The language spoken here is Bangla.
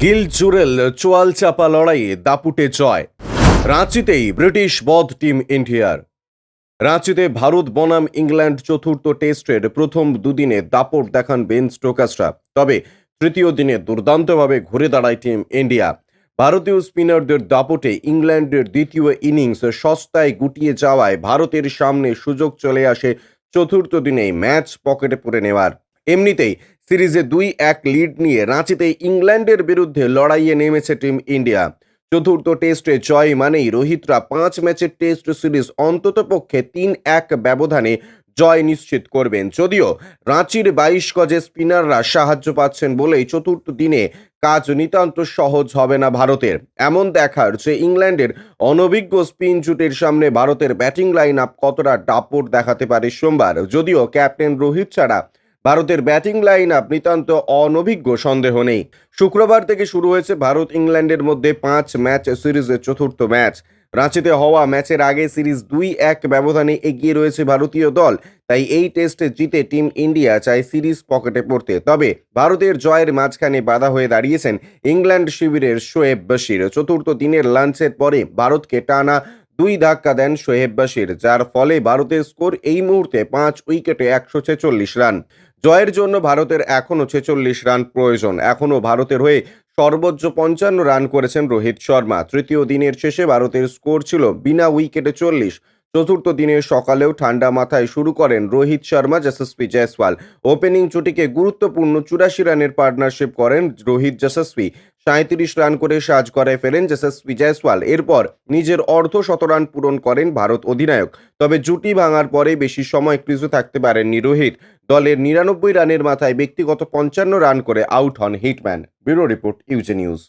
গিল জুরেল চোয়াল চাপা লড়াইয়ে দাপুটে জয়। রাঁচিতেই ব্রিটিশ বধ টিম ইন্ডিয়ার। রাঁচিতে ভারত বনাম ইংল্যান্ড চতুর্থ টেস্টের প্রথম দুদিনে দাপট দেখান বেন স্টোকসরা। তবে তৃতীয় দিনে দুর্দান্তভাবে ঘুরে দাঁড়ায় টিম ইন্ডিয়া। ভারতীয় স্পিনারদের দাপটে ইংল্যান্ডের দ্বিতীয় ইনিংস সস্তায় গুটিয়ে যাওয়ায় ভারতের সামনে সুযোগ চলে আসে চতুর্থ দিনেই ম্যাচ পকেটে পুরে নেওয়ার। এমনিতেই সিরিজে 2-1 লিড নিয়ে রাঁচিতে ইংল্যান্ডের বিরুদ্ধে লড়াইয়ে নেমেছে টিম ইন্ডিয়া। চতুর্থ টেস্টে জয় মানেই রোহিতরা 5 ম্যাচের টেস্ট সিরিজ অন্ততপক্ষে 3-1 ব্যবধানে জয় নিশ্চিত করবেন। যদিও রাঁচির 22 গজে স্পিনাররা সাহায্য পাচ্ছেন বলেই চতুর্থ দিনে কাজ নিতান্ত সহজ হবে না ভারতের। এমন দেখার যে ইংল্যান্ডের অনভিজ্ঞ স্পিন জুটের সামনে ভারতের ব্যাটিং লাইন আপ কতটা দাপট দেখাতে পারে সোমবার। যদিও ক্যাপ্টেন রোহিত ছাড়া ভারতের ব্যাটিং লাইন আপ নিতান্ত অনভিজ্ঞ সন্দেহ নেই। শুক্রবার থেকে শুরু হয়েছে ভারত ইংল্যান্ডের মধ্যে 5 ম্যাচ সিরিজের চতুর্থ ম্যাচ। রাঁচিতে হওয়া ম্যাচের আগে সিরিজ 2-1 ব্যবধানে এগিয়ে রয়েছে ভারতীয় দল। তাই এই টেস্টে জিতে টিম ইন্ডিয়া চায় সিরিজ পকেটে পড়তে। তবে ভারতের জয়ের মাঝখানে বাধা হয়ে দাঁড়িয়েছেন ইংল্যান্ড শিবিরের শোয়েব বাশির। চতুর্থ দিনের লাঞ্চের পরে ভারতকে টানা 2 ধাক্কা দেন শোয়েব বাশির, যার ফলে ভারতের স্কোর এই মুহূর্তে 5 উইকেটে 146 রান। জয়ের জন্য ভারতের এখনও 46 রান প্রয়োজন। এখনও ভারতের হয়ে সর্বোচ্চ 55 রান করেছেন রোহিত শর্মা। তৃতীয় দিনের শেষে ভারতের স্কোর ছিল বিনা উইকেটে 40। চতুর্থ দিনের সকালেও ঠান্ডা মাথায় শুরু করেন রোহিত শর্মা, যশস্বী জয়সওয়াল। ওপেনিং জুটিকে গুরুত্বপূর্ণ 84 রানের পার্টনারশিপ করেন রোহিত যশস্বী। 37 রান করে সাজ করায় ফেলেন যশস্বী জয়সওয়াল। এরপর নিজের অর্ধশতরান পূরণ করেন ভারত অধিনায়ক। তবে জুটি ভাঙার পরে বেশি সময় ক্রিজে থাকতে পারেননি রোহিত। দলের 99 রানের মাথায় ব্যক্তিগত 55 রান করে আউট হন হিটম্যান। ব্যুরো রিপোর্ট, ইউজে নিউজ।